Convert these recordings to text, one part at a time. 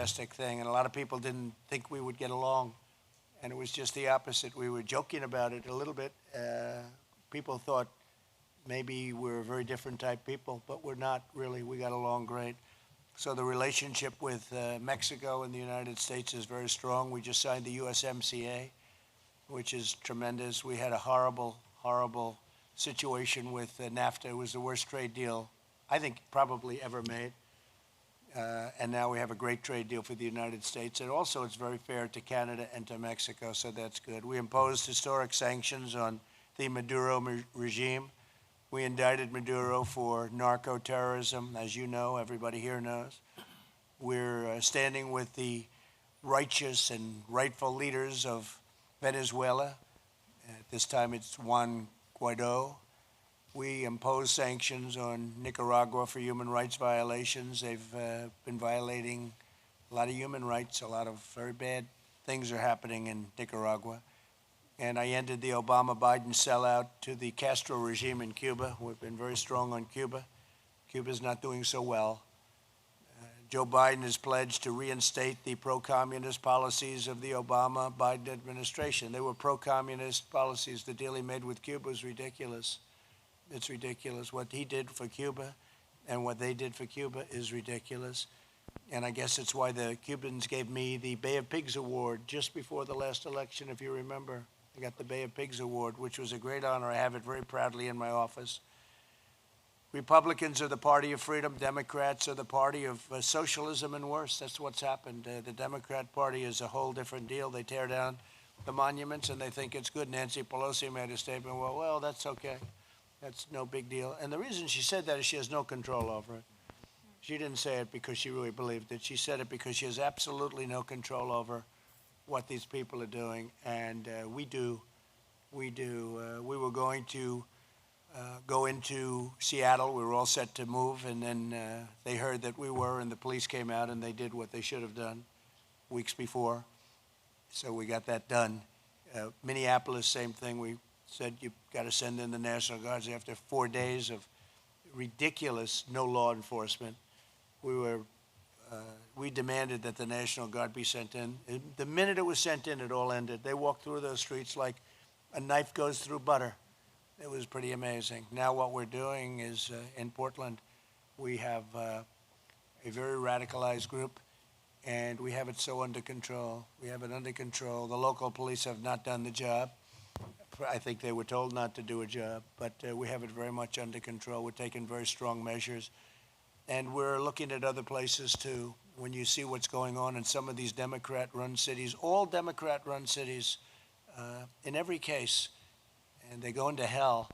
fantastic thing, and a lot of people didn't think we would get along, and it was just the opposite. We were joking about it a little bit. People thought maybe we're a very different type people, but we're not really. We got along great. So the relationship with Mexico and the United States is very strong. We just signed the USMCA, which is tremendous. We had a horrible, horrible situation with NAFTA. It was the worst trade deal, I think, probably ever made. And now we have a great trade deal for the United States. And also it's very fair to Canada and to Mexico, so that's good. We imposed historic sanctions on the Maduro regime. We indicted Maduro for narco-terrorism, as you know, everybody here knows. We're standing with the righteous and rightful leaders of Venezuela. At this time it's Juan Guaido. We impose sanctions on Nicaragua for human rights violations. They've been violating a lot of human rights. A lot of very bad things are happening in Nicaragua. And I ended the Obama-Biden sellout to the Castro regime in Cuba. We've been very strong on Cuba. Cuba's not doing so well. Joe Biden has pledged to reinstate the pro-communist policies of the Obama-Biden administration. They were pro-communist policies. The deal he made with Cuba was ridiculous. It's ridiculous. What he did for Cuba and what they did for Cuba is ridiculous. And I guess it's why the Cubans gave me the Bay of Pigs Award just before the last election, if you remember. I got the Bay of Pigs Award, which was a great honor. I have it very proudly in my office. Republicans are the party of freedom. Democrats are the party of socialism and worse. That's what's happened. The Democrat Party is a whole different deal. They tear down the monuments and they think it's good. Nancy Pelosi made a statement, well, that's okay. That's no big deal. And the reason she said that is she has no control over it. She didn't say it because she really believed it. She said it because she has absolutely no control over what these people are doing. And we do. We were going to go into Seattle. We were all set to move. And then they heard that we were, and the police came out, and they did what they should have done weeks before. So we got that done. Minneapolis, same thing. We said you've got to send in the National Guards. After 4 days of ridiculous no law enforcement, we demanded that the National Guard be sent in. The minute it was sent in, it all ended. They walked through those streets like a knife goes through butter. It was pretty amazing. Now what we're doing is in Portland, we have a very radicalized group, and we have it so under control. We have it under control. The local police have not done the job. I think they were told not to do a job, but we have it very much under control. We're taking very strong measures. And we're looking at other places, too. When you see what's going on in some of these Democrat-run cities, all Democrat-run cities, in every case, and they go into hell.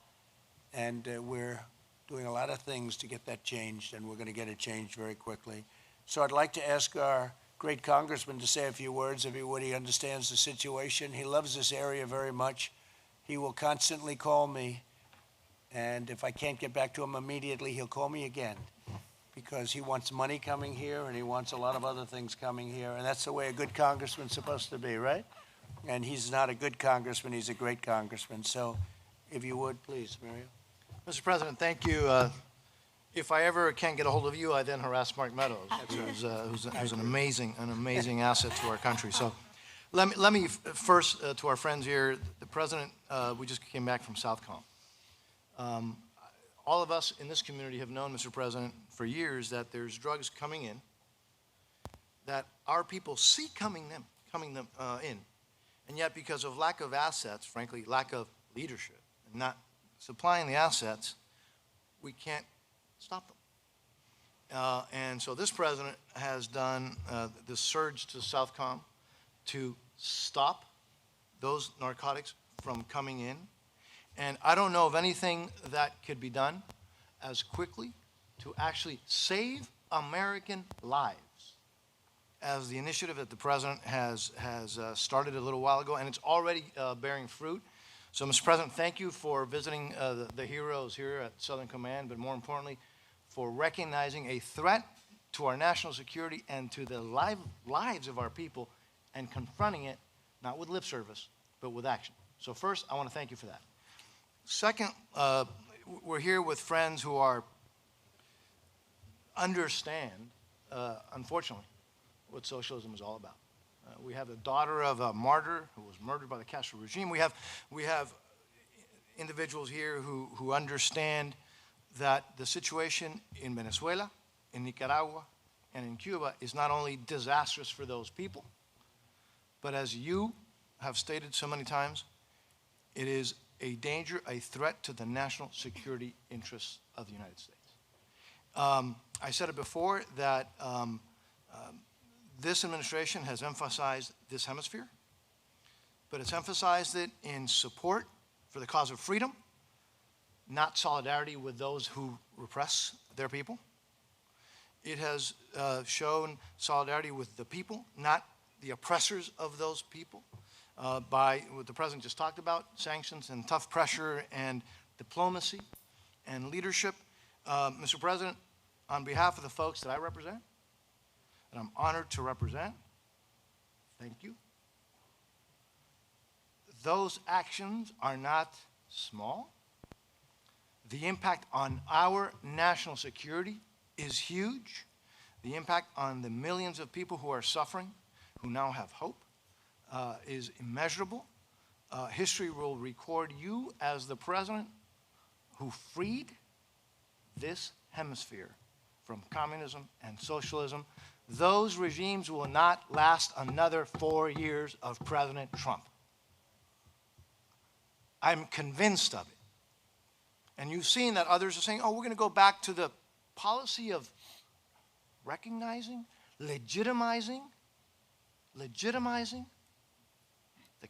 And we're doing a lot of things to get that changed, and we're going to get it changed very quickly. So I'd like to ask our great congressman to say a few words, if he would. He understands the situation. He loves this area very much. He will constantly call me, and if I can't get back to him immediately, he'll call me again, because he wants money coming here and he wants a lot of other things coming here, and that's the way a good congressman's supposed to be, right? And he's not a good congressman, he's a great congressman. So if you would, please, Mario. Mr. President, thank you. If I ever can't get a hold of you, I then harass Mark Meadows, who's an amazing asset to our country. So let me first, to our friends here, the President, we just came back from Southcom. All of us in this community have known, Mr. President, for years that there's drugs coming in that our people see coming in. And yet, because of lack of assets, frankly, lack of leadership, and not supplying the assets, we can't stop them. And so this president has done this surge to Southcom to stop those narcotics from coming in. And I don't know of anything that could be done as quickly to actually save American lives as the initiative that the president has started a little while ago, and it's already bearing fruit. So, Mr. President, thank you for visiting the heroes here at Southern Command, but more importantly, for recognizing a threat to our national security and to the lives of our people and confronting it, not with lip service, but with action. So first, I want to thank you for that. Second, we're here with friends who understand, unfortunately, what socialism is all about. We have the daughter of a martyr who was murdered by the Castro regime. We have individuals here who understand that the situation in Venezuela, in Nicaragua, and in Cuba is not only disastrous for those people, but as you have stated so many times, it is a danger, a threat to the national security interests of the United States. I said it before that this administration has emphasized this hemisphere, but it's emphasized it in support for the cause of freedom, not solidarity with those who repress their people. It has shown solidarity with the people, not the oppressors of those people, by what the President just talked about, sanctions and tough pressure and diplomacy and leadership. Mr. President, on behalf of the folks that I represent, and I'm honored to represent, thank you. Those actions are not small. The impact on our national security is huge. The impact on the millions of people who are suffering, who now have hope, is immeasurable. History will record you as the president who freed this hemisphere from communism and socialism. Those regimes will not last another 4 years of President Trump. I'm convinced of it. And you've seen that others are saying, oh, we're going to go back to the policy of recognizing, legitimizing the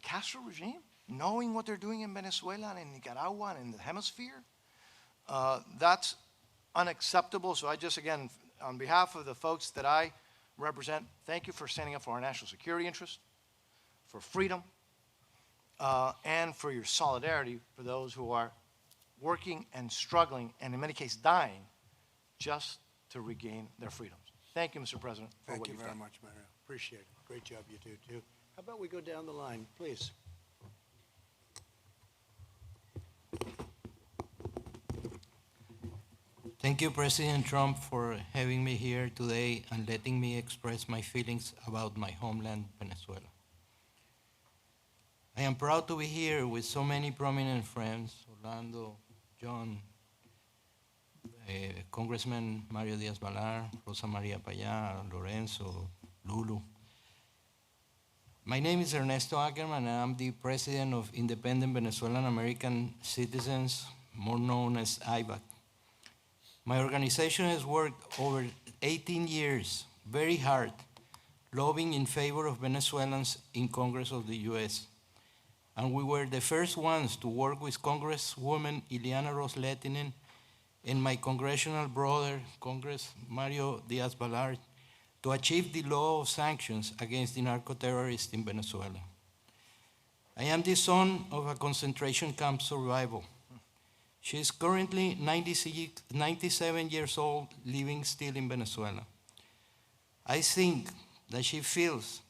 Castro regime, knowing what they're doing in Venezuela and in Nicaragua and in the hemisphere. That's unacceptable. So I just, again, on behalf of the folks that I represent, thank you for standing up for our national security interests, for freedom, and for your solidarity for those who are working and struggling, and in many cases dying, just to regain their freedoms. Thank you, Mr. President, for Thank what you you've very done. much, Mario. Appreciate it. Great job you do, too. How about we go down the line, please? Thank you, President Trump, for having me here today and letting me express my feelings about my homeland, Venezuela. I am proud to be here with so many prominent friends, Orlando, John, Congressman Mario Diaz-Balart, Rosa Maria Payá, Lorenzo, Lulu. My name is Ernesto Ackerman, and I'm the president of Independent Venezuelan American Citizens, more known as IVAC. My organization has worked over 18 years, very hard, lobbying in favor of Venezuelans in Congress of the US. And we were the first ones to work with Congresswoman Ileana Ros-Lehtinen and my congressional brother, Congress Mario Diaz-Balart, to achieve the law of sanctions against the narco-terrorists in Venezuela. I am the son of a concentration camp survivor. She is currently 97 years old, living still in Venezuela. I think that she feels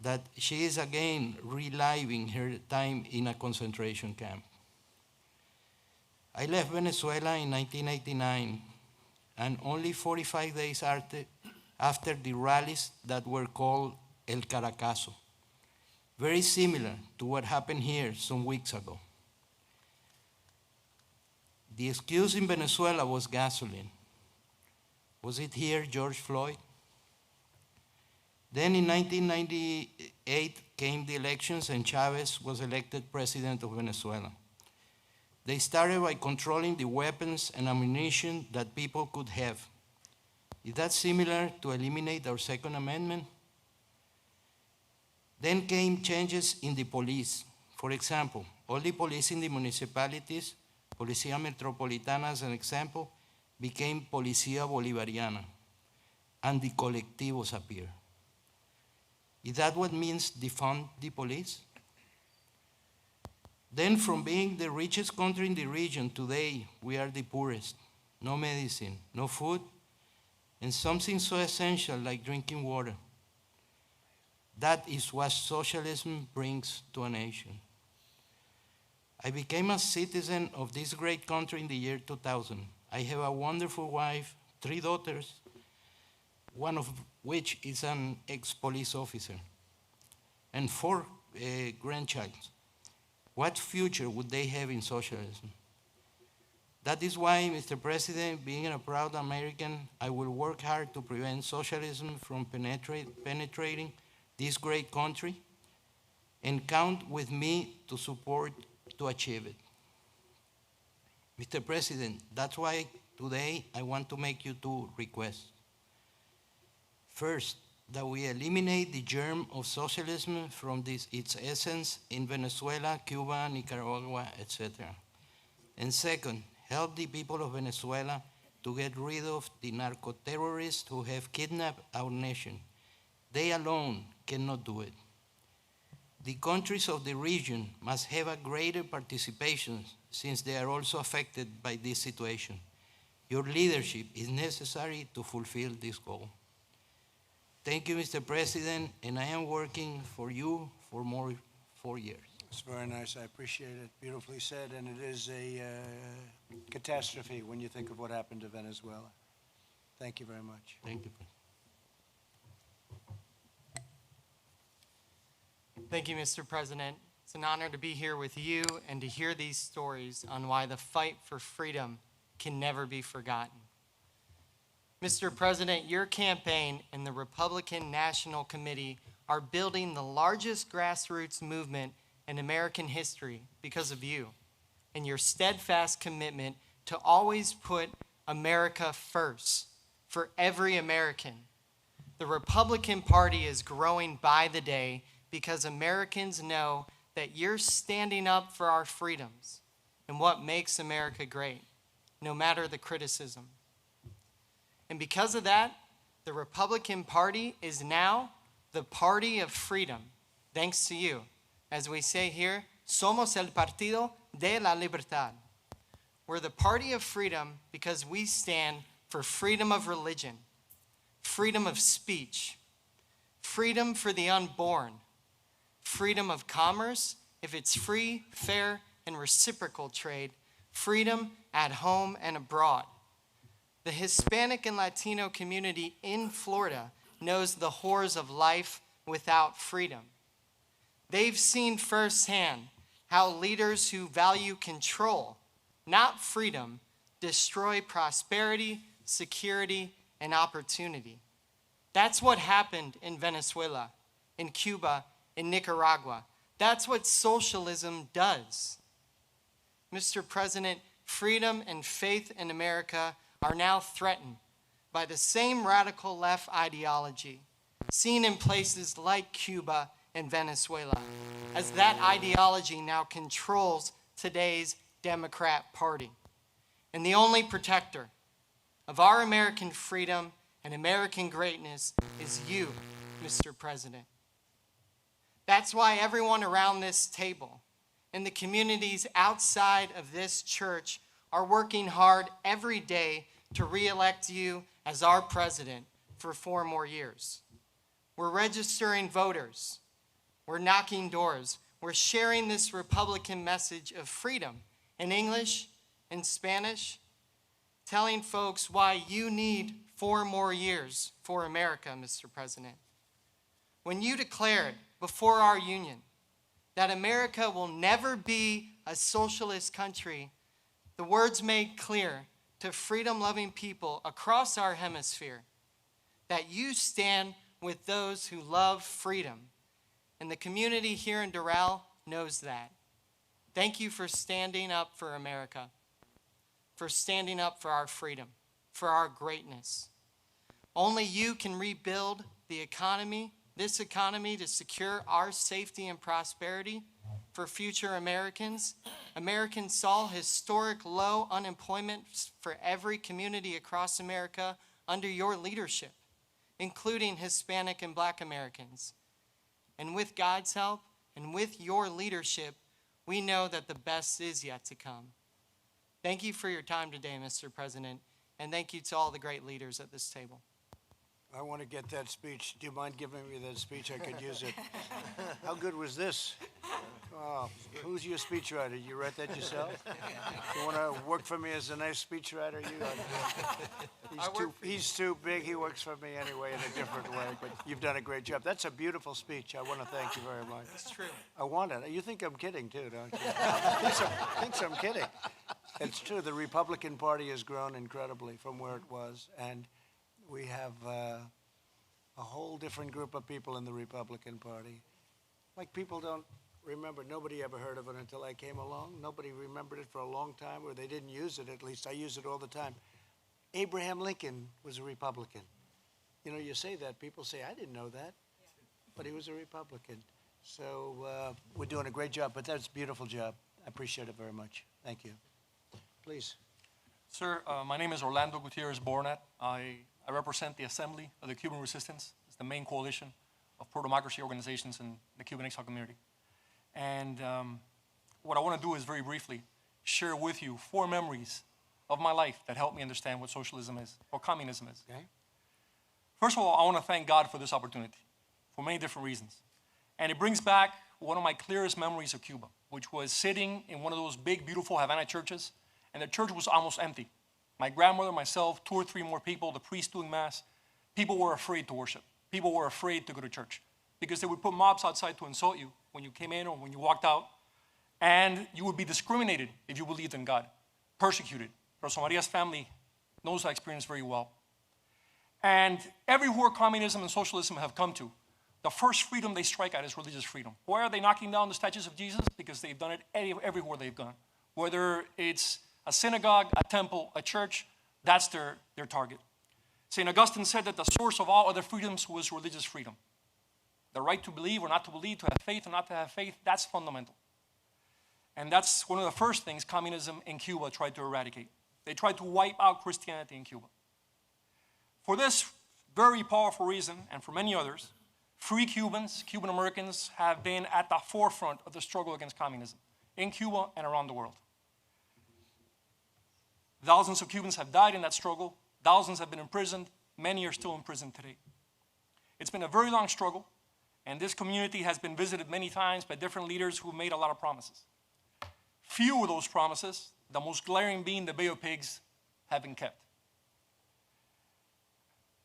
that she is again reliving her time in a concentration camp. I left Venezuela in 1989, and only 45 days after the rallies that were called El Caracazo, very similar to what happened here some weeks ago. The excuse in Venezuela was gasoline. Was it here George Floyd? Then in 1998 came the elections and Chavez was elected president of Venezuela. They started by controlling the weapons and ammunition that people could have. Is that similar to eliminate our Second Amendment? Then came changes in the police. For example, all the police in the municipalities, Policía Metropolitana as an example, became Policía Bolivariana, and the colectivos appeared. Is that what means defund the police? Then from being the richest country in the region, today we are the poorest. No medicine, no food, and something so essential like drinking water. That is what socialism brings to a nation. I became a citizen of this great country in the year 2000. I have a wonderful wife, 3 daughters, one of which is an ex-police officer, and 4 grandchildren. What future would they have in socialism? That is why, Mr. President, being a proud American, I will work hard to prevent socialism from penetrating this great country, and count with me to support to achieve it. Mr. President, that's why today I want to make you 2 requests. First, that we eliminate the germ of socialism from its essence in Venezuela, Cuba, Nicaragua, etc. And second, help the people of Venezuela to get rid of the narco-terrorists who have kidnapped our nation. They alone cannot do it. The countries of the region must have a greater participation since they are also affected by this situation. Your leadership is necessary to fulfill this goal. Thank you, Mr. President, and I am working for you for more 4 years. It's very nice. I appreciate it. Beautifully said. And it is a catastrophe when you think of what happened to Venezuela. Thank you very much. Thank you, President. Thank you, Mr. President. It's an honor to be here with you and to hear these stories on why the fight for freedom can never be forgotten. Mr. President, your campaign and the Republican National Committee are building the largest grassroots movement in American history because of you and your steadfast commitment to always put America first for every American. The Republican Party is growing by the day because Americans know that you're standing up for our freedoms and what makes America great, no matter the criticism. And because of that, the Republican Party is now the party of freedom, thanks to you. As we say here, somos el partido de la libertad. We're the party of freedom because we stand for freedom of religion, freedom of speech, freedom for the unborn, freedom of commerce, if it's free, fair, and reciprocal trade, freedom at home and abroad. The Hispanic and Latino community in Florida knows the horrors of life without freedom. They've seen firsthand how leaders who value control, not freedom, destroy prosperity, security, and opportunity. That's what happened in Venezuela, in Cuba, in Nicaragua. That's what socialism does. Mr. President, freedom and faith in America are now threatened by the same radical left ideology seen in places like Cuba and Venezuela, as that ideology now controls today's Democrat Party. And the only protector of our American freedom and American greatness is you, Mr. President. That's why everyone around this table and the communities outside of this church are working hard every day to re-elect you as our president for 4 more years. We're registering voters. We're knocking doors. We're sharing this Republican message of freedom in English, in Spanish, telling folks why you need 4 more years for America, Mr. President. When you declared before our union that America will never be a socialist country, the words made clear to freedom-loving people across our hemisphere that you stand with those who love freedom. And the community here in Doral knows that. Thank you for standing up for America, for standing up for our freedom, for our greatness. Only you can rebuild the economy, this economy, to secure our safety and prosperity for future Americans. Americans saw historic low unemployment for every community across America under your leadership, including Hispanic and Black Americans. And with God's help and with your leadership, we know that the best is yet to come. Thank you for your time today, Mr. President, and thank you to all the great leaders at this table. I want to get that speech. Do you mind giving me that speech? I could use it. How good was this? Oh, who's your speechwriter? You write that yourself? You want to work for me as a nice speechwriter? He's too big. He works for me anyway in a different way. But you've done a great job. That's a beautiful speech. I want to thank you very much. It's true. I want it. You think I'm kidding too, don't you? thinks I'm kidding. It's true. The Republican Party has grown incredibly from where it was, and we have a whole different group of people in the Republican Party. Like, people don't remember. Nobody ever heard of it until I came along. Nobody remembered it for a long time, or they didn't use it. At least I use it all the time. Abraham Lincoln was a Republican. You know, you say that, people say, I didn't know that. But he was a Republican. So we're doing a great job, but that's a beautiful job. I appreciate it very much. Thank you. Please. Sir, my name is Orlando Gutierrez Bornat. I represent the Assembly of the Cuban Resistance. It's the main coalition of pro-democracy organizations in the Cuban exile community. And what I want to do is very briefly share with you 4 memories of my life that helped me understand what socialism is, or communism is. Okay. First of all, I want to thank God for this opportunity for many different reasons. And it brings back one of my clearest memories of Cuba, which was sitting in one of those big, beautiful Havana churches, and the church was almost empty. My grandmother, myself, 2 or 3 more people, the priest doing mass. People were afraid to worship. People were afraid to go to church because they would put mobs outside to insult you when you came in or when you walked out, and you would be discriminated if you believed in God, persecuted. Rosa Maria's family knows that experience very well. And everywhere communism and socialism have come to, the first freedom they strike at is religious freedom. Why are they knocking down the statues of Jesus? Because they've done it everywhere they've gone. Whether it's a synagogue, a temple, a church, that's their target. St. Augustine said that the source of all other freedoms was religious freedom. The right to believe or not to believe, to have faith or not to have faith, that's fundamental. And that's one of the first things communism in Cuba tried to eradicate. They tried to wipe out Christianity in Cuba. For this very powerful reason, and for many others, free Cubans, Cuban Americans, have been at the forefront of the struggle against communism in Cuba and around the world. Thousands of Cubans have died in that struggle. Thousands have been imprisoned. Many are still in prison today. It's been a very long struggle, and this community has been visited many times by different leaders who made a lot of promises. Few of those promises, the most glaring being the Bay of Pigs, have been kept.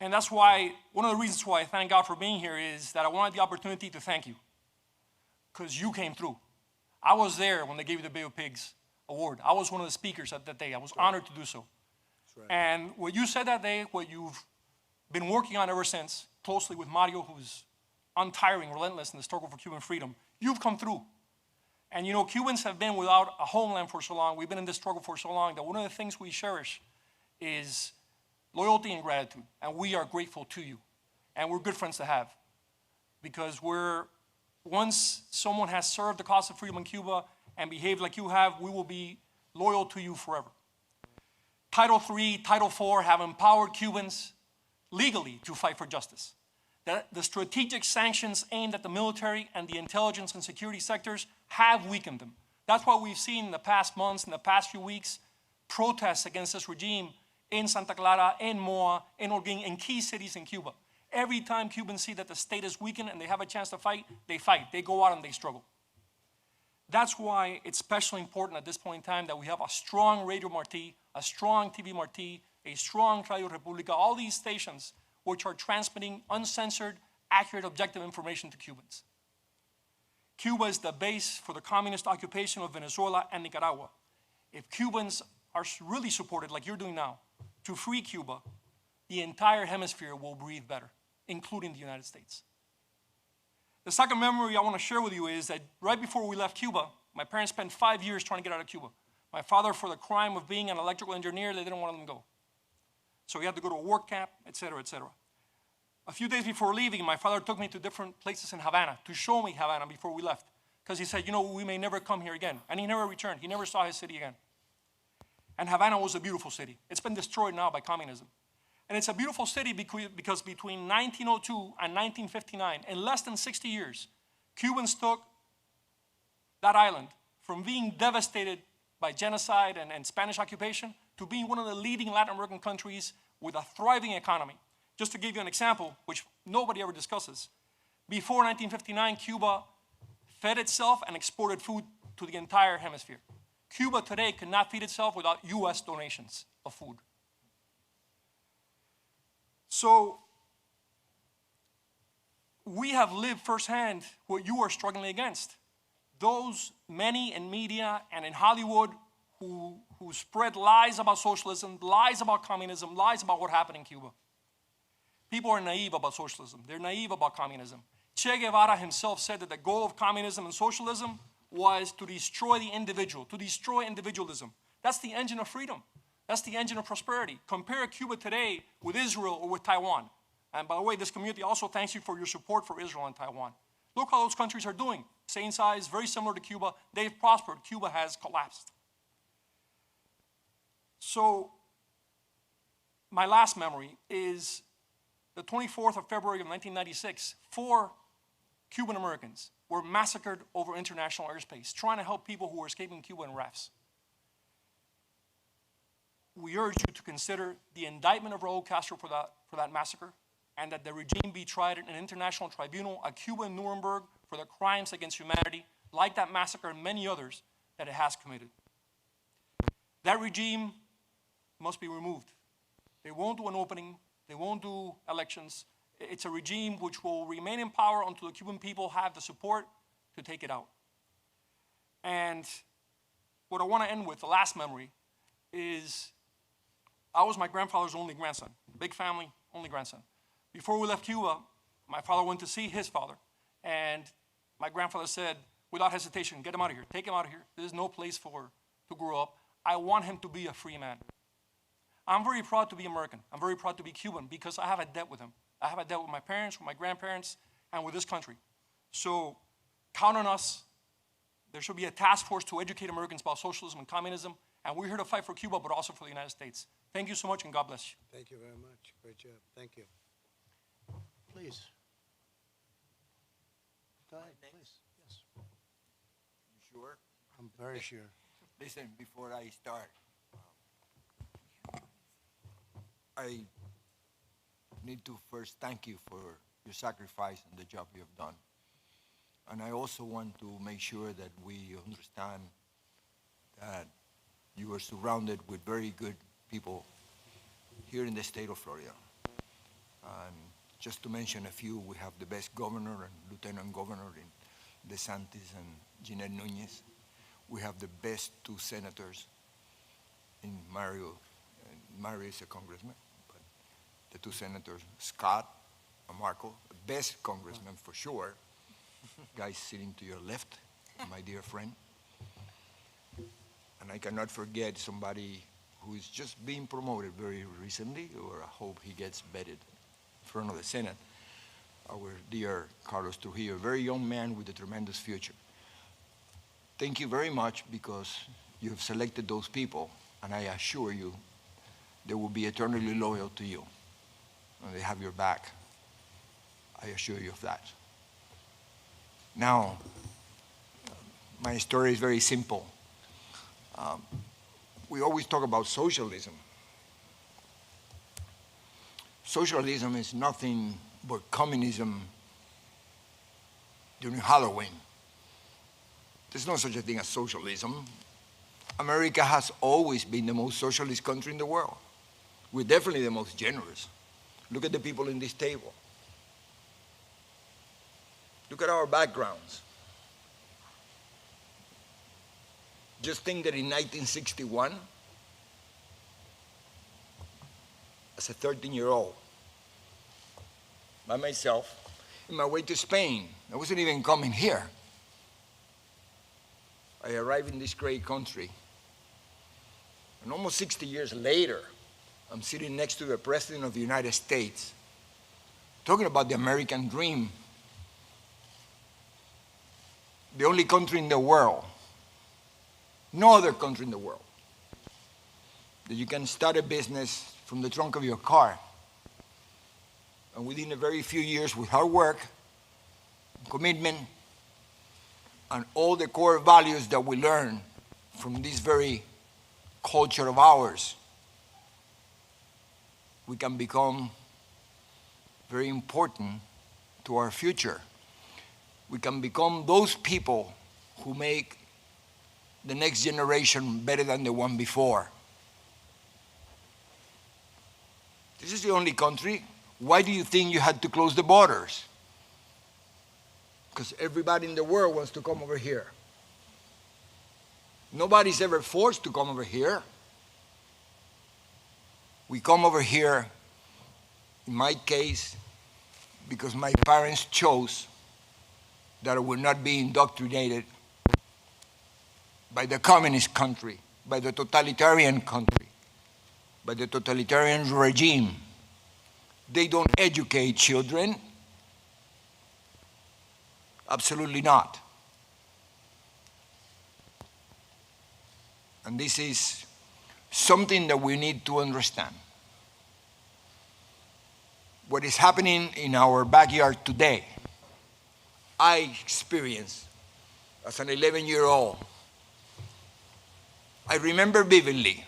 And that's why, one of the reasons why I thank God for being here is that I wanted the opportunity to thank you, because you came through. I was there when they gave you the Bay of Pigs award. I was one of the speakers at that day. I was honored to do so. Right. And what you said that day, what you've been working on ever since, closely with Mario, who's untiring, relentless in the struggle for Cuban freedom, you've come through. And you know, Cubans have been without a homeland for so long. We've been in this struggle for so long that one of the things we cherish is loyalty and gratitude. And we are grateful to you. And we're good friends to have. Because once someone has served the cause of freedom in Cuba and behaved like you have, we will be loyal to you forever. Title III, Title IV have empowered Cubans legally to fight for justice. The strategic sanctions aimed at the military and the intelligence and security sectors have weakened them. That's why we've seen in the past months, in the past few weeks, protests against this regime in Santa Clara, in Moa, in Holguin, in key cities in Cuba. Every time Cubans see that the state is weakened and they have a chance to fight. They go out and they struggle. That's why it's especially important at this point in time that we have a strong Radio Martí, a strong TV Martí, a strong Radio República, all these stations which are transmitting uncensored, accurate, objective information to Cubans. Cuba is the base for the communist occupation of Venezuela and Nicaragua. If Cubans are really supported, like you're doing now, to free Cuba, the entire hemisphere will breathe better, including the United States. The second memory I want to share with you is that right before we left Cuba, my parents spent 5 years trying to get out of Cuba. My father, for the crime of being an electrical engineer, they didn't want him to go. So he had to go to a work camp, et cetera, et cetera. A few days before leaving, my father took me to different places in Havana to show me Havana before we left. Because he said, you know, we may never come here again. And he never returned. He never saw his city again. And Havana was a beautiful city. It's been destroyed now by communism. And it's a beautiful city because between 1902 and 1959, in less than 60 years, Cubans took that island from being devastated by genocide and Spanish occupation to being one of the leading Latin American countries with a thriving economy. just to give you an example, which nobody ever discusses, before 1959, Cuba fed itself and exported food to the entire hemisphere. Cuba today could not feed itself without US donations of food. So we have lived firsthand what you are struggling against. Those many in media and in Hollywood who spread lies about socialism, lies about communism, lies about what happened in Cuba. People are naive about socialism. They're naive about communism. Che Guevara himself said that the goal of communism and socialism was to destroy the individual, to destroy individualism. That's the engine of freedom. That's the engine of prosperity. Compare Cuba today with Israel or with Taiwan. And by the way, this community also thanks you for your support for Israel and Taiwan. Look how those countries are doing. Same size, very similar to Cuba. They've prospered. Cuba has collapsed. So my last memory is the 24th of February of 1996. 4 Cuban Americans were massacred over international airspace, trying to help people who were escaping Cuba in rafts. We urge you to consider the indictment of Raul Castro for that massacre, and that the regime be tried in an international tribunal, a Cuban Nuremberg, for the crimes against humanity, like that massacre and many others that it has committed. That regime must be removed. They won't do an opening. They won't do elections. It's a regime which will remain in power until the Cuban people have the support to take it out. And what I want to end with, the last memory, is I was my grandfather's only grandson. Big family, only grandson. Before we left Cuba, my father went to see his father, and my grandfather said, without hesitation, get him out of here, take him out of here. There's no place to grow up. I want him to be a free man. I'm very proud to be American. I'm very proud to be Cuban because I have a debt with him. I have a debt with my parents, with my grandparents, and with this country. So count on us. There should be a task force to educate Americans about socialism and communism, and we're here to fight for Cuba, but also for the United States. Thank you so much, and God bless you. Thank you very much. Great job. Thank you. Please. Go ahead, please. Yes. You sure? I'm very sure. Listen, before I start, I need to first thank you for your sacrifice and the job you have done. And I also want to make sure that we understand that you are surrounded with very good people here in the state of Florida. And just to mention a few, we have the best governor and lieutenant governor in DeSantis and Jeanette Nunez. We have the best 2 senators in Mario. Mario is a congressman, but the 2 senators, Scott and Marco, the best congressman for sure. Guy sitting to your left, my dear friend. And I cannot forget somebody who is just being promoted very recently, or I hope he gets vetted in front of the Senate, our dear Carlos Trujillo, a very young man with a tremendous future. Thank you very much because you have selected those people, and I assure you they will be eternally loyal to you, and they have your back. I assure you of that. Now, my story is very simple. We always talk about socialism. Socialism is nothing but communism during Halloween. There's no such a thing as socialism. America has always been the most socialist country in the world. We're definitely the most generous. Look at the people in this table. Look at our backgrounds. Just think that in 1961, as a 13-year-old, by myself, in my way to Spain, I wasn't even coming here. I arrived in this great country, and almost 60 years later, I'm sitting next to the President of the United States, talking about the American dream. The only country in the world, no other country in the world, that you can start a business from the trunk of your car. And within a very few years, with hard work, commitment, and all the core values that we learn from this very culture of ours, we can become very important to our future. We can become those people who make the next generation better than the one before. This is the only country. Why do you think you had to close the borders? Because everybody in the world wants to come over here. Nobody's ever forced to come over here. We come over here, in my case, because my parents chose that I would not be indoctrinated by the communist country, by the totalitarian country, by the totalitarian regime. They don't educate children. Absolutely not. And this is something that we need to understand. What is happening in our backyard today, I experienced as an 11-year-old. I remember vividly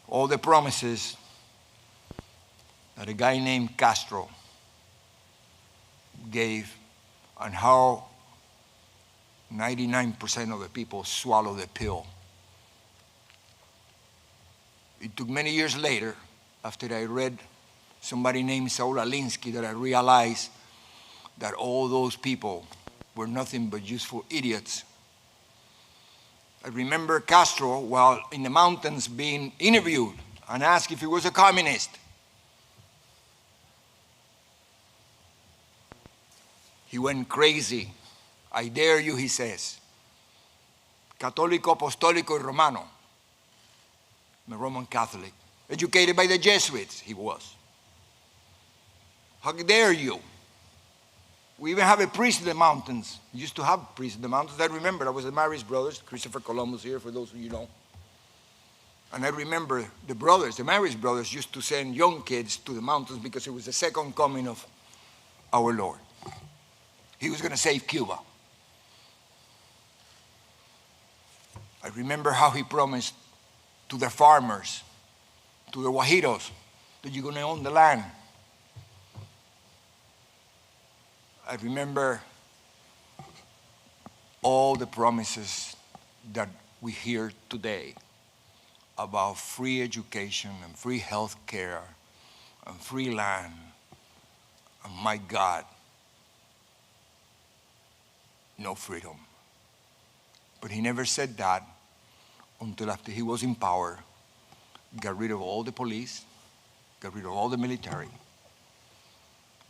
all the promises that a guy named Castro gave and how 99% of the people swallow the pill. It took many years later, after I read somebody named Saul Alinsky, that I realized that all those people were nothing but useful idiots. I remember Castro, while in the mountains, being interviewed and asked if he was a communist. He went crazy. I dare you, he says. Católico, apostólico, y romano. I'm a Roman Catholic. Educated by the Jesuits, he was. How dare you? We even have a priest in the mountains. We used to have priests in the mountains. I remember, I was the Marist brothers, Christopher Columbus here, for those of you know. And I remember the brothers, the Marist brothers, used to send young kids to the mountains because it was the second coming of our Lord. He was going to save Cuba. I remember how he promised to the farmers, to the Guajiros, that you're going to own the land. I remember all the promises that we hear today about free education and free health care and free land. And my God, no freedom. But he never said that until after he was in power, got rid of all the police, got rid of all the military,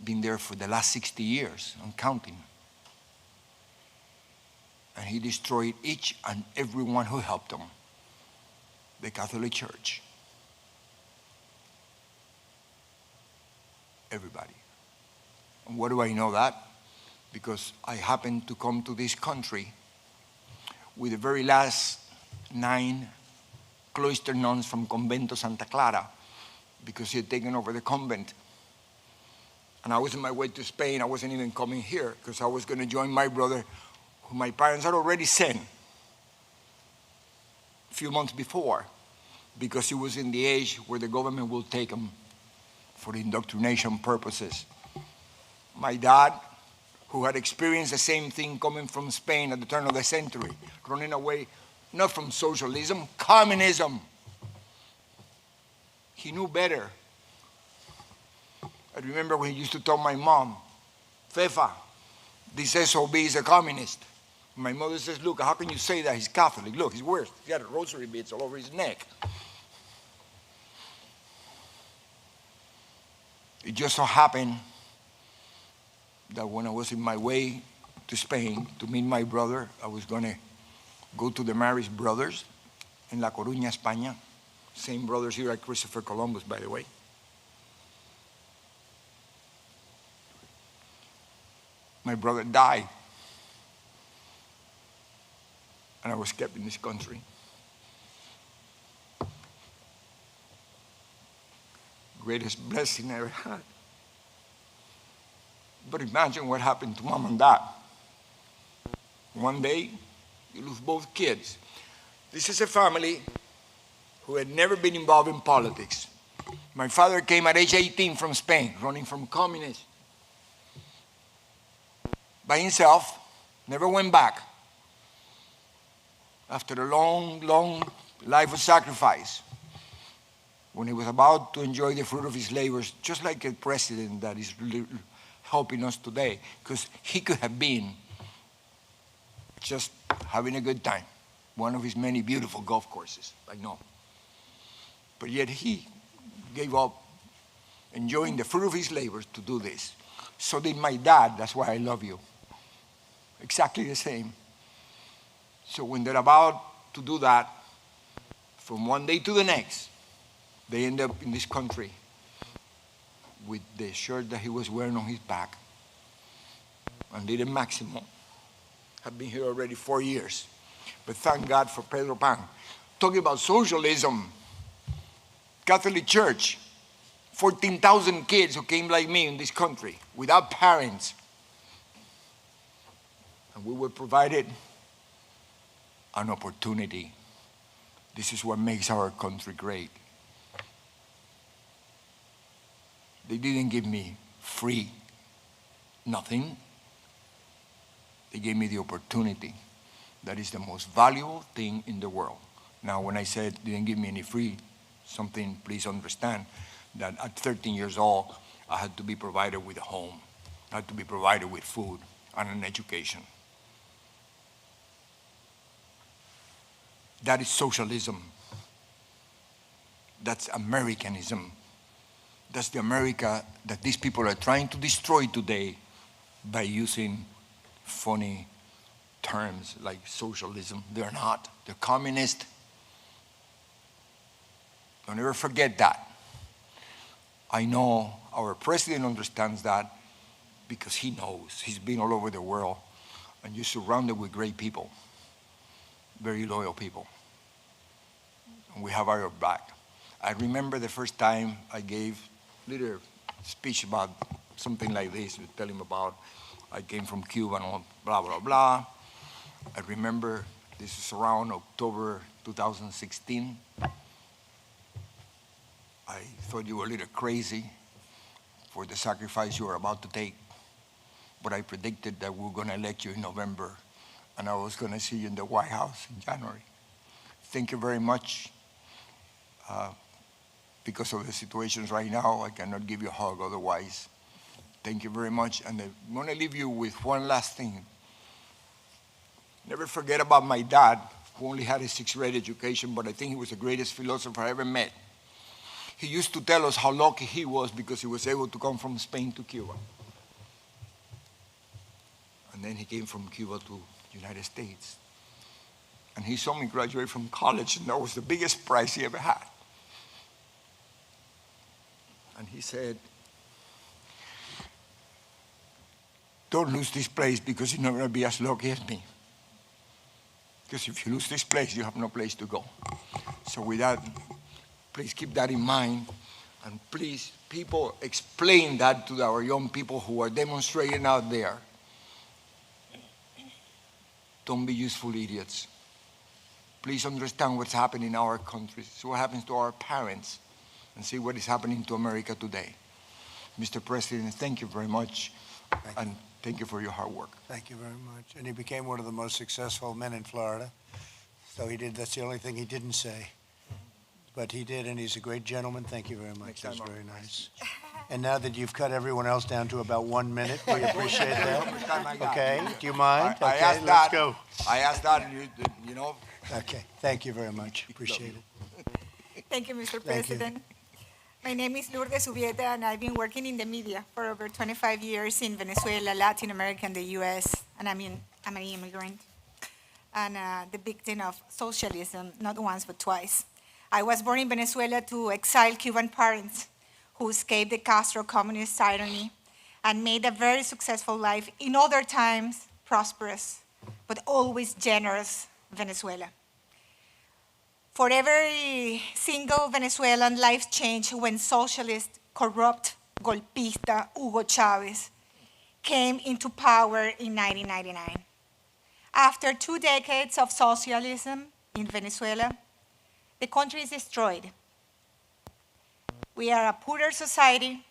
been there for the last 60 years and counting. And he destroyed each and every one who helped him, the Catholic Church. Everybody. And what do I know that? Because I happened to come to this country with the very last 9 cloister nuns from Convento Santa Clara, because he had taken over the convent. And I was on my way to Spain. I wasn't even coming here because I was going to join my brother, who my parents had already sent a few months before, because he was in the age where the government will take him for indoctrination purposes. My dad, who had experienced the same thing coming from Spain at the turn of the century, running away not from socialism, communism. He knew better. I remember when he used to tell my mom, Fefa, this SOB is a communist. My mother says, look, how can you say that? He's Catholic. Look, he's worse. He got rosary beads all over his neck. It just so happened that when I was in my way to Spain to meet my brother, I was going to go to the Marist brothers in La Coruña, España. Same brothers here at Christopher Columbus, by the way. My brother died, and I was kept in this country. Greatest blessing I ever had. But imagine what happened to mom and dad. One day, you lose both kids. This is a family who had never been involved in politics. My father came at age 18 from Spain, running from communists. By himself, never went back. After a long, long life of sacrifice, when he was about to enjoy the fruit of his labors, just like a president that is helping us today, because he could have been just having a good time, one of his many beautiful golf courses, I know. But yet he gave up enjoying the fruit of his labors to do this. So did my dad. That's why I love you. Exactly the same. So when they're about to do that, from one day to the next, they end up in this country with the shirt that he was wearing on his back. And Little Maximo have been here already 4 years. But thank God for Pedro Pan. Talking about socialism, Catholic Church, 14,000 kids who came like me in this country without parents. And we were provided an opportunity. This is what makes our country great. They didn't give me free nothing. They gave me the opportunity. That is the most valuable thing in the world. Now, when I said they didn't give me any free something, please understand that at 13 years old, I had to be provided with a home. I had to be provided with food and an education. That is socialism. That's Americanism. That's the America that these people are trying to destroy today by using funny terms like socialism. They're not. They're communist. Don't ever forget that. I know our president understands that because he knows. He's been all over the world, and you're surrounded with great people, very loyal people. And we have our back. I remember the first time I gave a little speech about something like this, tell him about I came from Cuba and blah, blah, blah. I remember this is around October 2016. I thought you were a little crazy for the sacrifice you were about to take, but I predicted that we were going to elect you in November, and I was going to see you in the White House in January. Thank you very much. Because of the situations right now, I cannot give you a hug otherwise. Thank you very much. And I want to leave you with one last thing. Never forget about my dad, who only had a 6th grade education, but I think he was the greatest philosopher I ever met. He used to tell us how lucky he was because he was able to come from Spain to Cuba. And then he came from Cuba to the United States. And he saw me graduate from college, and that was the biggest prize he ever had. And he said, don't lose this place because you're not going to be as lucky as me. Because if you lose this place, you have no place to go. So with that, please keep that in mind. And please, people, explain that to our young people who are demonstrating out there. Don't be useful idiots. Please understand what's happening in our country. See what happens to our parents. And see what is happening to America today. Mr. President, thank you very much. And thank you for your hard work. Thank you very much. And he became one of the most successful men in Florida. So he did, that's the only thing he didn't say. But he did, and he's a great gentleman. Thank you very much. That's very nice. And now that you've cut everyone else down to about 1 minute, we appreciate that. Okay, do you mind? I Okay, asked let's that. go. I asked that, you know. Okay, thank you very much. Appreciate it. Thank you, Mr. Thank you. President. My name is Lourdes Ubieta, and I've been working in the media for over 25 years in Venezuela, Latin America, and the U.S., and I'm an immigrant and the victim of socialism, not once but twice. I was born in Venezuela to exiled Cuban parents who escaped the Castro communist tyranny and made a very successful life in other times, prosperous, but always generous Venezuela. For every single Venezuelan life changed when socialist, corrupt, golpista Hugo Chavez came into power in 1999. After 2 decades of socialism in Venezuela, the country is destroyed. We are a poorer society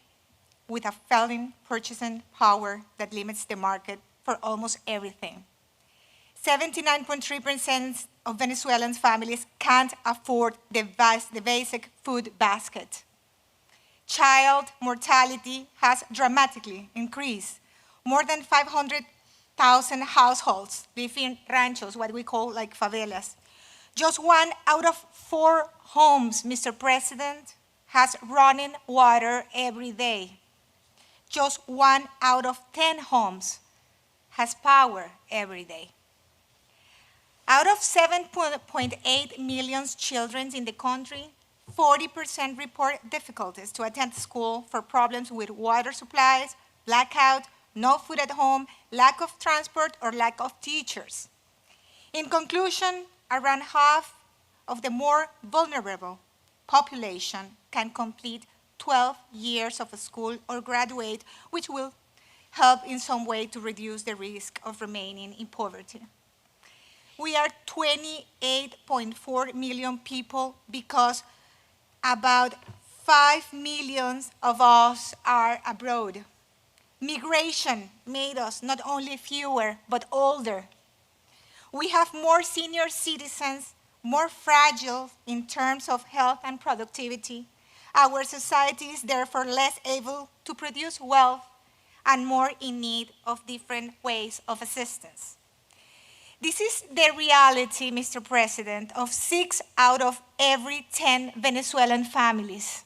with a failing purchasing power that limits the market for almost everything. 79.3% of Venezuelan families can't afford the basic food basket. Child mortality has dramatically increased. More than 500,000 households live in ranchos, what we call like favelas. Just 1 out of 4 homes, Mr. President, has running water every day. Just 1 out of 10 homes has power every day. Out of 7.8 million children in the country, 40% report difficulties to attend school for problems with water supplies, blackout, no food at home, lack of transport, or lack of teachers. In conclusion, around half of the more vulnerable population can complete 12 years of school or graduate, which will help in some way to reduce the risk of remaining in poverty. We are 28.4 million people because about 5 million of us are abroad. Migration made us not only fewer, but older. We have more senior citizens, more fragile in terms of health and productivity. Our society is therefore less able to produce wealth and more in need of different ways of assistance. This is the reality, Mr. President, of 6 out of every 10 Venezuelan families.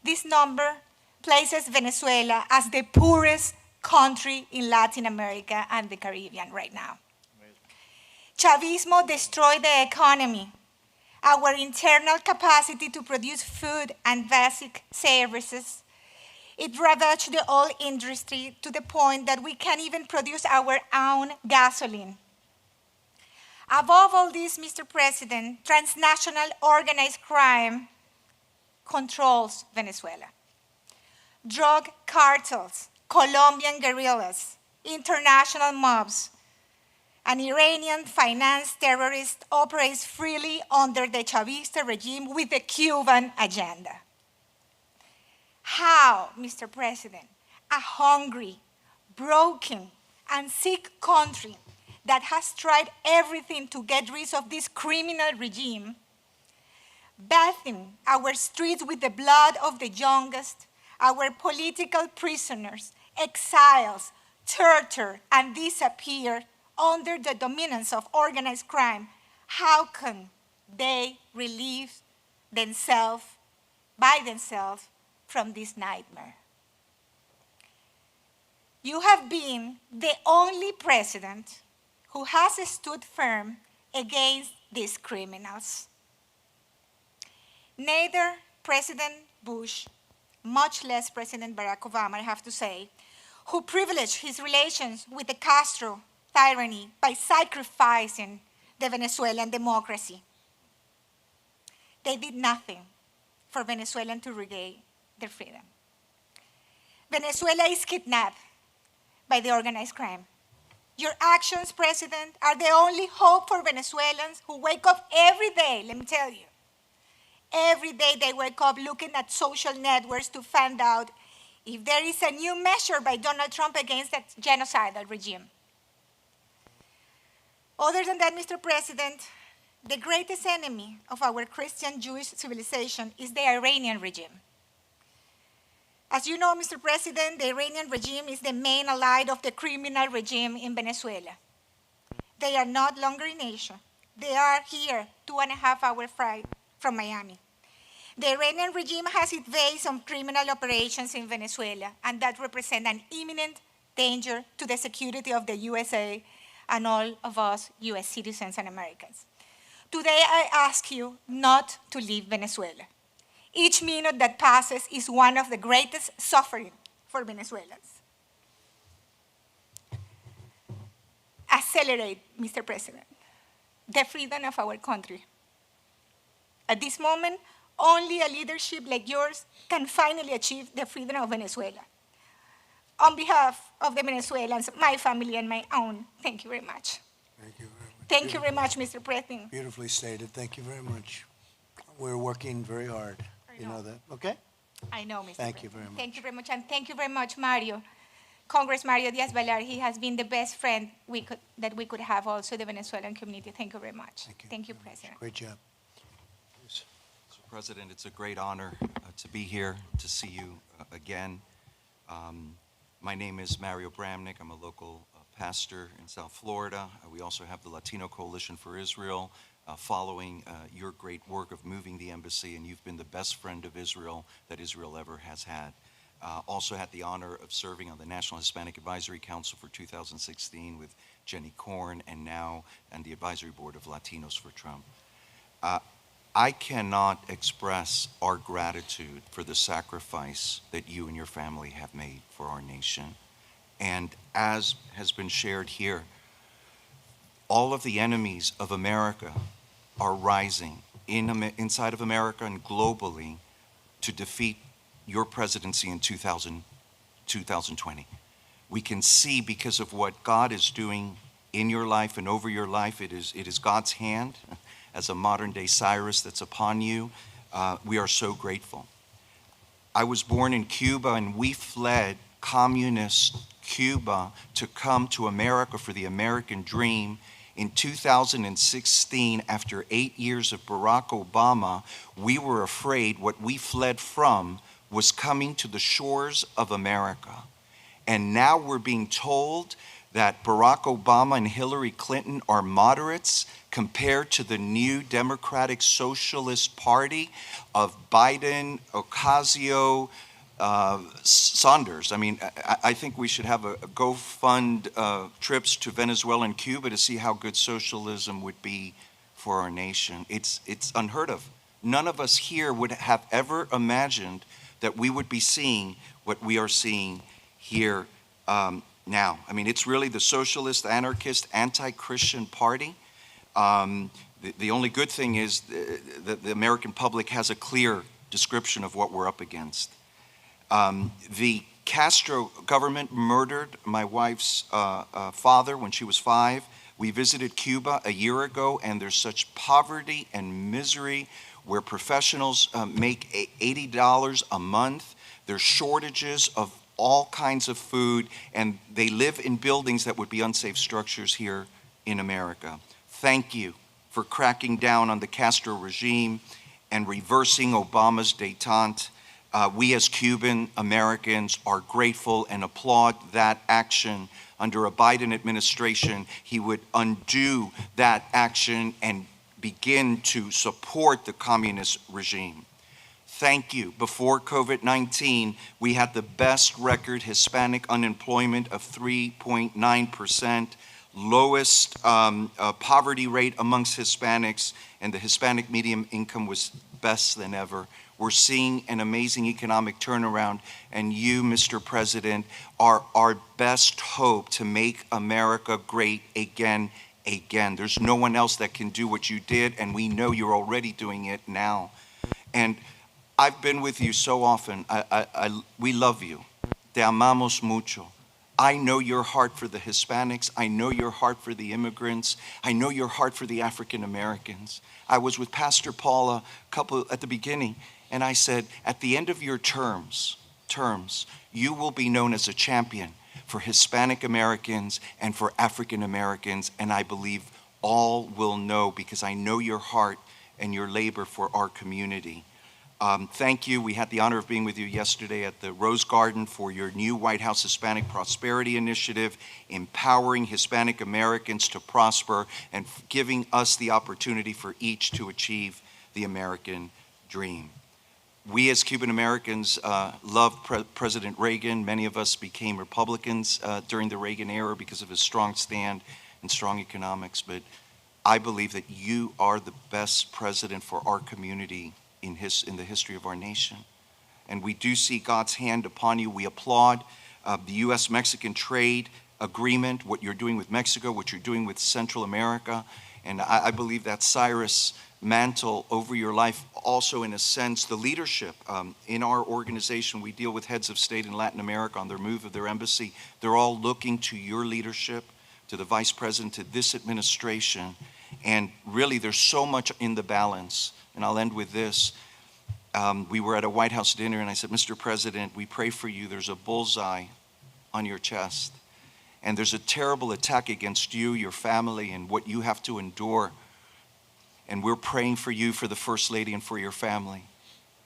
This number places Venezuela as the poorest country in Latin America and the Caribbean right now. Chavismo destroyed the economy, our internal capacity to produce food and basic services. It ravaged the oil industry to the point that we can't even produce our own gasoline. Above all this, Mr. President, transnational organized crime controls Venezuela. Drug cartels, Colombian guerrillas, international mobs, and Iranian-financed terrorists operate freely under the Chavista regime with the Cuban agenda. How, Mr. President, a hungry, broken, and sick country that has tried everything to get rid of this criminal regime, bathing our streets with the blood of the youngest, our political prisoners, exiles, tortured, and disappeared under the dominance of organized crime, how can they relieve themselves by themselves from this nightmare? You have been the only president who has stood firm against these criminals. Neither President Bush, much less President Barack Obama, I have to say, who privileged his relations with the Castro tyranny by sacrificing the Venezuelan democracy. They did nothing for Venezuelans to regain their freedom. Venezuela is kidnapped by the organized crime. Your actions, President, are the only hope for Venezuelans who wake up every day, let me tell you. Every day they wake up looking at social networks to find out if there is a new measure by Donald Trump against that genocidal regime. Other than that, Mr. President, the greatest enemy of our Christian Jewish civilization is the Iranian regime. As you know, Mr. President, the Iranian regime is the main ally of the criminal regime in Venezuela. They are not longer in Asia. They are here, 2.5 hour flight from Miami. The Iranian regime has its base on criminal operations in Venezuela, and that represents an imminent danger to the security of the USA and all of us US citizens and Americans. Today, I ask you not to leave Venezuela. Each minute that passes is one of the greatest suffering for Venezuelans. Accelerate, Mr. President, the freedom of our country. At this moment, only a leadership like yours can finally achieve the freedom of Venezuela. On behalf of the Venezuelans, my family and my own, thank you very much. Thank you very much. Thank you very much, Mr. President. Beautifully stated. Thank you very much. We're working very hard. You know that, okay? I know, Mr. Thank you President. very much. Thank you very much, and thank you very much, Mario. Congress Mario Diaz-Balart, he has been the best friend that we could have also the Venezuelan community. Thank you very much. Thank you, President. Great job. Mr. President, it's a great honor to be here, to see you again. My name is Mario Bramnick. I'm a local pastor in South Florida. We also have the Latino Coalition for Israel, following your great work of moving the embassy, and you've been the best friend of Israel that Israel ever has had. Also had the honor of serving on the National Hispanic Advisory Council for 2016 with Jenny Korn, and now on the Advisory Board of Latinos for Trump. I cannot express our gratitude for the sacrifice that you and your family have made for our nation. And as has been shared here, all of the enemies of America are rising inside of America and globally to defeat your presidency in 2020. We can see, because of what God is doing in your life and over your life, it is God's hand as a modern day Cyrus that's upon you. We are so grateful. I was born in Cuba, and we fled communist Cuba to come to America for the American dream. In 2016, after 8 years of Barack Obama, we were afraid what we fled from was coming to the shores of America. And now we're being told that Barack Obama and Hillary Clinton are moderates compared to the new Democratic Socialist Party of Biden, Ocasio, Saunders. I mean, I think we should have a go fund trips to Venezuela and Cuba to see how good socialism would be for our nation. It's unheard of. None of us here would have ever imagined that we would be seeing what we are seeing here now. I mean, it's really the socialist, anarchist, anti-Christian party. The only good thing is that the American public has a clear description of what we're up against. The Castro government murdered my wife's father when she was 5. We visited Cuba a year ago, and there's such poverty and misery where professionals make $80 a month. There's shortages of all kinds of food, and they live in buildings that would be unsafe structures here in America. Thank you for cracking down on the Castro regime and reversing Obama's détente. We as Cuban Americans are grateful and applaud that action. Under a Biden administration, he would undo that action and begin to support the communist regime. Thank you. Before COVID-19, we had the best record Hispanic unemployment of 3.9%, lowest poverty rate amongst Hispanics, and the Hispanic median income was best than ever. We're seeing an amazing economic turnaround, and you, Mr. President, are our best hope to make America great again. There's no one else that can do what you did, and we know you're already doing it now. And I've been with you so often. We love you. Te amamos mucho. I know your heart for the Hispanics. I know your heart for the immigrants. I know your heart for the African Americans. I was with Pastor Paula at the beginning, and I said, at the end of your terms, you will be known as a champion for Hispanic Americans and for African Americans, and I believe all will know, because I know your heart and your labor for our community. Thank you. We had the honor of being with you yesterday at the Rose Garden for your new White House Hispanic Prosperity Initiative, empowering Hispanic Americans to prosper and giving us the opportunity for each to achieve the American dream. We as Cuban Americans loved President Reagan. Many of us became Republicans during the Reagan era because of his strong stand and strong economics, but I believe that you are the best president for our community in the history of our nation. And we do see God's hand upon you. We applaud the U.S.-Mexican trade agreement, what you're doing with Mexico, what you're doing with Central America. And I believe that Cyrus mantle over your life, also in a sense, the leadership. In our organization, we deal with heads of state in Latin America on their move of their embassy. They're all looking to your leadership, to the vice president, to this administration. And really, there's so much in the balance. And I'll end with this. we were at a White House dinner, and I said, Mr. President, we pray for you. There's a bullseye on your chest, and there's a terrible attack against you, your family, and what you have to endure. And we're praying for you, for the First Lady, and for your family.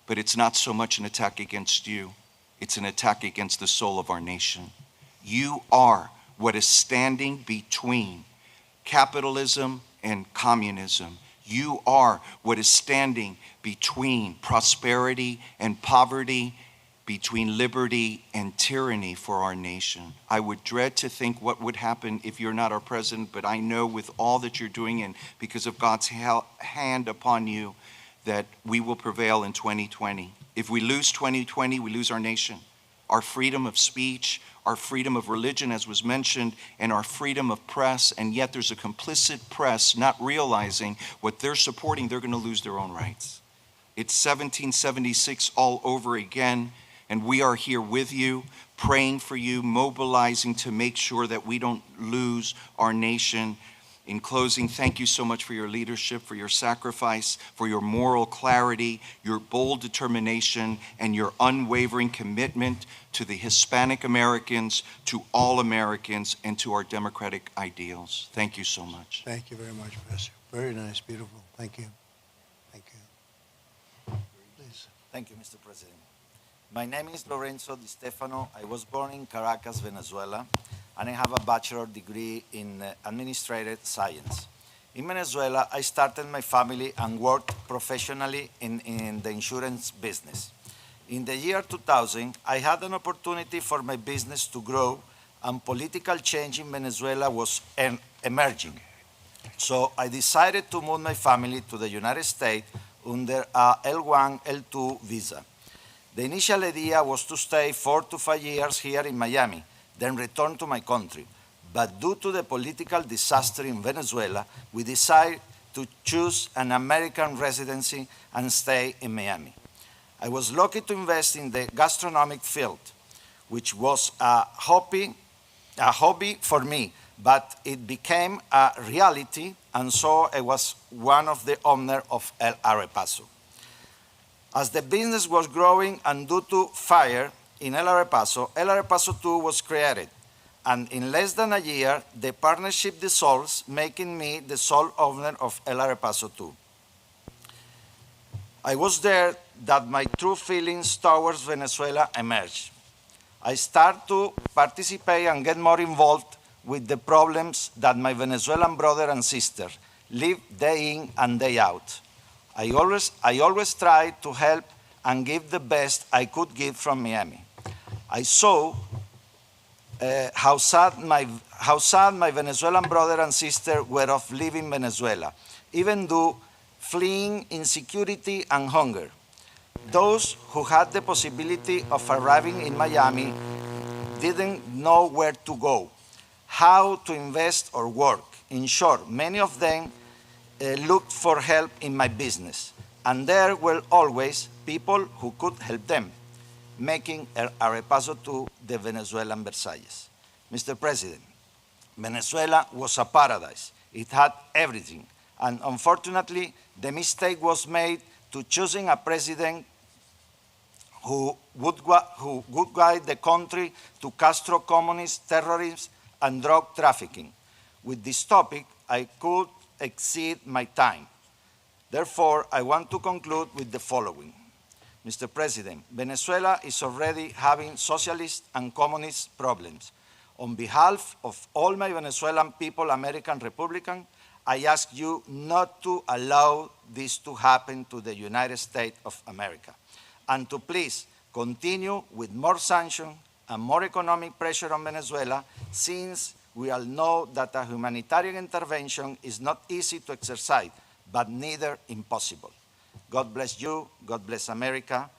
But it's not so much an attack against you. It's an attack against the soul of our nation. You are what is standing between capitalism and communism. You are what is standing between prosperity and poverty, between liberty and tyranny for our nation. I would dread to think what would happen if you're not our president, but I know with all that you're doing and because of God's hand upon you that we will prevail in 2020. If we lose 2020, we lose our nation, our freedom of speech, our freedom of religion, as was mentioned, and our freedom of press, and yet there's a complicit press not realizing what they're supporting, they're going to lose their own rights. It's 1776 all over again, and we are here with you, praying for you, mobilizing to make sure that we don't lose our nation. In closing, thank you so much for your leadership, for your sacrifice, for your moral clarity, your bold determination, and your unwavering commitment to the Hispanic Americans, to all Americans, and to our democratic ideals. Thank you so much. Thank you very much, Professor. Very nice, beautiful. Thank you. Thank you. Please. Thank you, Mr. President. My name is Lorenzo Di Stefano. I was born in Caracas, Venezuela, and I have a bachelor's degree in administrative science. In Venezuela, I started my family and worked professionally in the insurance business. In the year 2000, I had an opportunity for my business to grow, and political change in Venezuela was emerging. So I decided to move my family to the United States under a L1, L2 visa. The initial idea was to stay 4 to 5 years here in Miami, then return to my country. But due to the political disaster in Venezuela, we decided to choose an American residency and stay in Miami. I was lucky to invest in the gastronomic field, which was a hobby for me, but it became a reality, and so I was one of the owners of El Arepaso. As the business was growing and due to fire in El Arepaso 2 was created, and in less than a year, the partnership dissolves, making me the sole owner of El Arepaso 2. I was there that my true feelings towards Venezuela emerged. I started to participate and get more involved with the problems that my Venezuelan brother and sister live day in and day out. I always tried to help and give the best I could give from Miami. I saw how sad my Venezuelan brother and sister were of leaving Venezuela, even though fleeing insecurity and hunger. Those who had the possibility of arriving in Miami didn't know where to go, how to invest or work. In short, many of them looked for help in my business, and there were always people who could help them, making El Arepaso to the Venezuelan Versailles. Mr. President, Venezuela was a paradise. It had everything, and unfortunately, the mistake was made to choosing a president who would guide the country to Castro communist terrorism and drug trafficking. With this topic, I could exceed my time. Therefore, I want to conclude with the following. Mr. President, Venezuela is already having socialist and communist problems. On behalf of all my Venezuelan people, American Republican, I ask you not to allow this to happen to the United States of America, and to please continue with more sanctions and more economic pressure on Venezuela, since we all know that a humanitarian intervention is not easy to exercise, but neither impossible. God bless you, God bless America,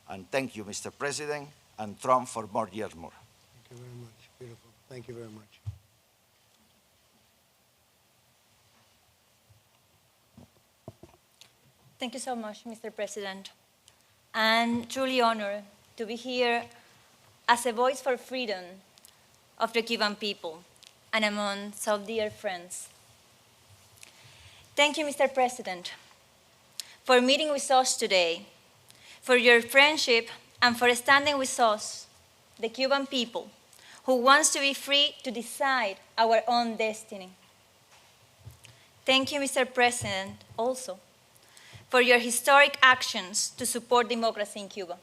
and thank you, Mr. President, and Trump for more years more. Thank you very much. Beautiful. Thank you very much. Thank you so much, Mr. President. I'm truly honored to be here as a voice for freedom of the Cuban people and among so dear friends. Thank you, Mr. President, for meeting with us today, for your friendship, and for standing with us, the Cuban people, who wants to be free to decide our own destiny. Thank you, Mr. President, also, for your historic actions to support democracy in Cuba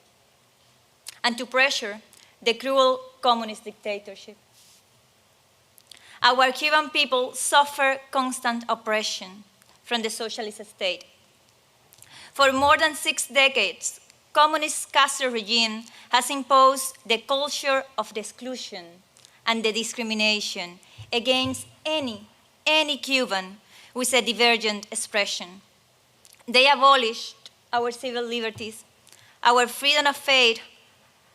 and to pressure the cruel communist dictatorship. Our Cuban people suffer constant oppression from the socialist state. For more than 6 decades, communist Castro regime has imposed the culture of the exclusion and the discrimination against any Cuban with a divergent expression. They abolished our civil liberties, our freedom of faith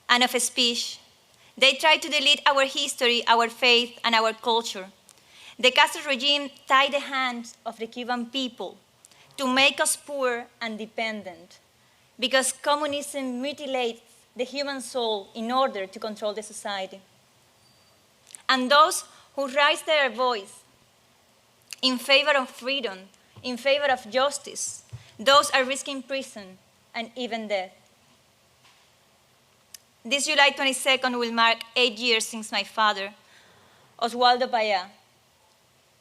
and of speech. They tried to delete our history, our faith, and our culture. The Castro regime tied the hands of the Cuban people to make us poor and dependent, because communism mutilates the human soul in order to control the society. And those who raise their voice in favor of freedom, in favor of justice, those are risking prison and even death. This July 22nd will mark 8 years since my father, Oswaldo Paya,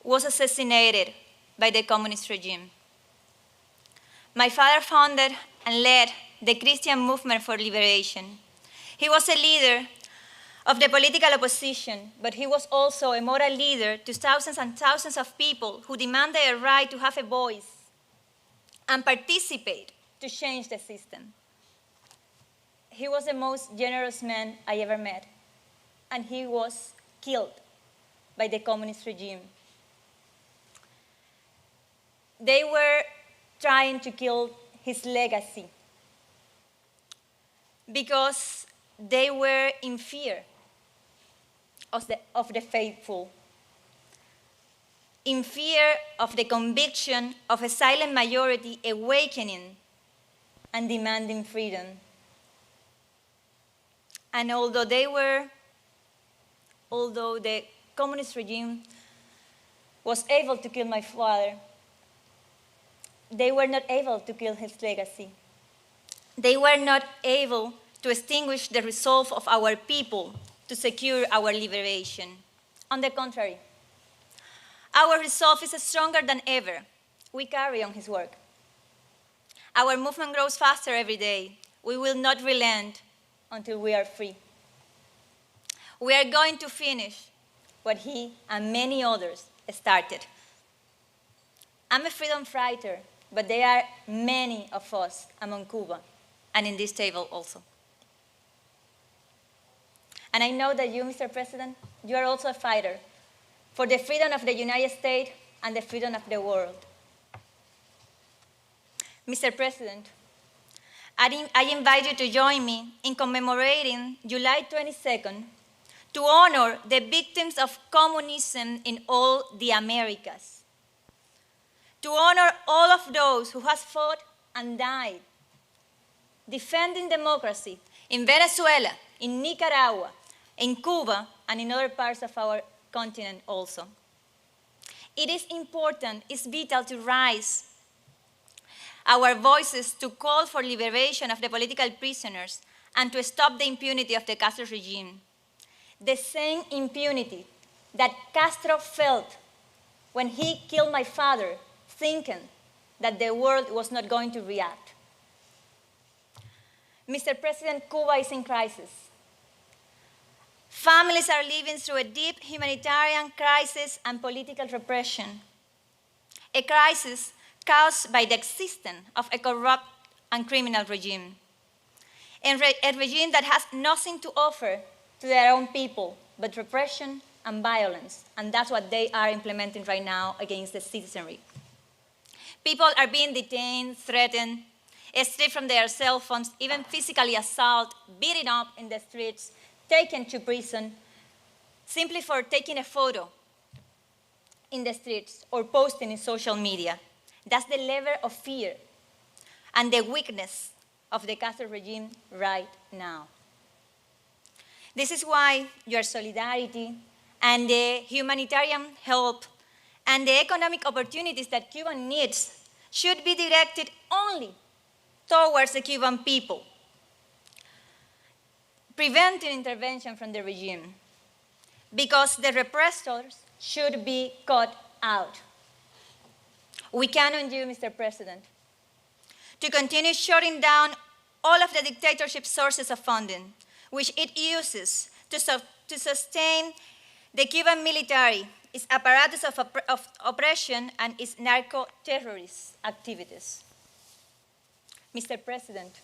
was assassinated by the communist regime. My father founded and led the Christian movement for liberation. He was a leader of the political opposition, but he was also a moral leader to thousands and thousands of people who demanded a right to have a voice and participate to change the system. He was the most generous man I ever met, and he was killed by the communist regime. They were trying to kill his legacy because they were in fear of the faithful, in fear of the conviction of a silent majority awakening and demanding freedom. And although the communist regime was able to kill my father, they were not able to kill his legacy. They were not able to extinguish the resolve of our people to secure our liberation. On the contrary, our resolve is stronger than ever. We carry on his work. Our movement grows faster every day. We will not relent until we are free. We are going to finish what he and many others started. I'm a freedom fighter, but there are many of us among Cuba and in this table also. And I know that you, Mr. President, you are also a fighter for the freedom of the United States and the freedom of the world. Mr. President, I invite you to join me in commemorating July 22nd to honor the victims of communism in all the Americas, to honor all of those who have fought and died defending democracy in Venezuela, in Nicaragua, in Cuba, and in other parts of our continent also. It is important, it's vital to raise our voices to call for liberation of the political prisoners and to stop the impunity of the Castro regime. The same impunity that Castro felt when he killed my father, thinking that the world was not going to react. Mr. President, Cuba is in crisis. Families are living through a deep humanitarian crisis and political repression, a crisis caused by the existence of a corrupt and criminal regime, a regime that has nothing to offer to their own people but repression and violence, and that's what they are implementing right now against the citizenry. People are being detained, threatened, stripped from their cell phones, even physically assaulted, beaten up in the streets, taken to prison, simply for taking a photo in the streets or posting in social media. That's the level of fear and the weakness of the Castro regime right now. This is why your solidarity and the humanitarian help and the economic opportunities that Cuba needs should be directed only towards the Cuban people preventing intervention from the regime, because the repressors should be cut out. We count on you, Mr. President, to continue shutting down all of the dictatorship sources of funding, which it uses to sustain the Cuban military, its apparatus of oppression, and its narco-terrorist activities. Mr. President,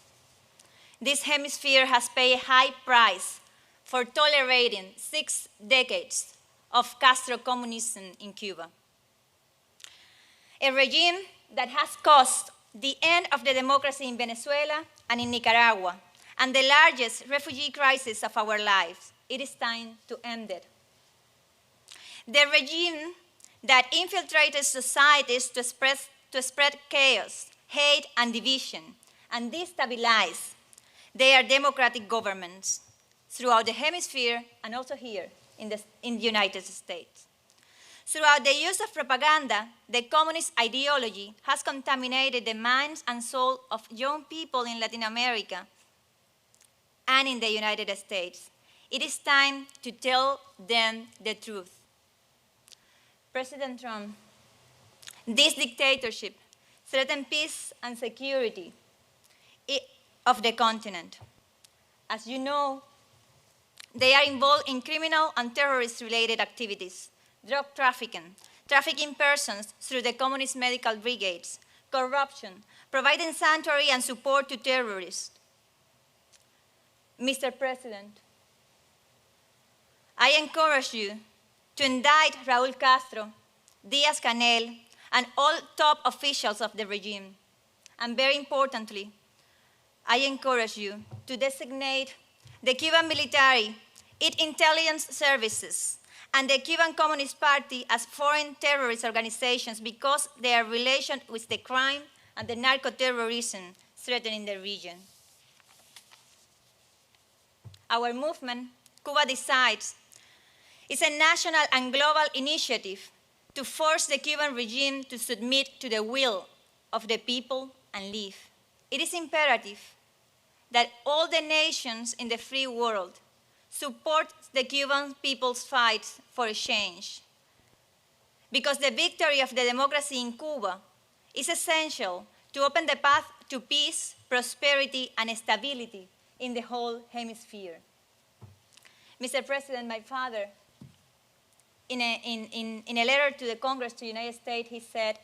this hemisphere has paid a high price for tolerating 6 decades of Castro communism in Cuba. A regime that has caused the end of the democracy in Venezuela and in Nicaragua, and the largest refugee crisis of our lives. It is time to end it. The regime that infiltrated societies to spread chaos, hate, and division, and destabilize their democratic governments throughout the hemisphere and also here in the United States. Throughout the use of propaganda, the communist ideology has contaminated the minds and soul of young people in Latin America and in the United States. It is time to tell them the truth. President Trump, this dictatorship threatens peace and security of the continent. As you know, they are involved in criminal and terrorist-related activities, drug trafficking persons through the communist medical brigades, corruption, providing sanctuary and support to terrorists. Mr. President, I encourage you to indict Raúl Castro, Díaz-Canel, and all top officials of the regime. And very importantly, I encourage you to designate the Cuban military, its intelligence services, and the Cuban Communist Party as foreign terrorist organizations because their relation with the crime and the narco-terrorism threatening the region. Our movement, Cuba Decides, is a national and global initiative to force the Cuban regime to submit to the will of the people and leave. It is imperative that all the nations in the free world support the Cuban people's fight for change, because the victory of the democracy in Cuba is essential to open the path to peace, prosperity, and stability in the whole hemisphere. Mr. President, my father, in a letter to the Congress, to the United States, he said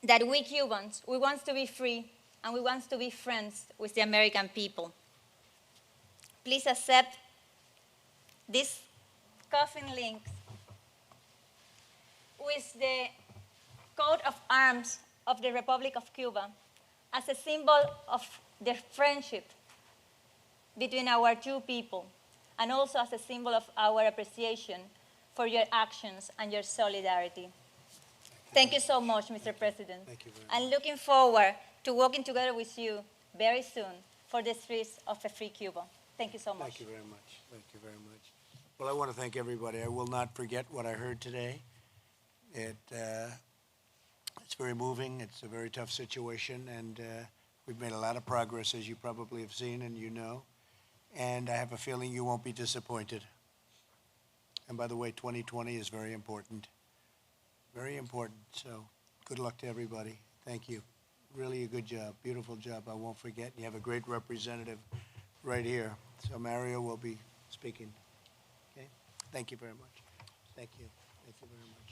that we Cubans, we want to be free and we want to be friends with the American people. Please accept this coffin link with the coat of arms of the Republic of Cuba as a symbol of the friendship between our two people, and also as a symbol of our appreciation for your actions and your solidarity. Thank you so much, Mr. President. Thank you very much. I'm looking forward to working together with you very soon for the streets of a free Cuba. Thank you so much. Thank you very much. Thank you very much. Well, I want to thank everybody. I will not forget what I heard today. It's very moving. It's a very tough situation, and we've made a lot of progress, as you probably have seen and you know. And I have a feeling you won't be disappointed. And by the way, 2020 is very important. Very important. So good luck to everybody. Thank you. Really a good job. Beautiful job. I won't forget. You have a great representative right here. So Mario will be speaking. Okay? Thank you very much. Thank you. Thank you very much.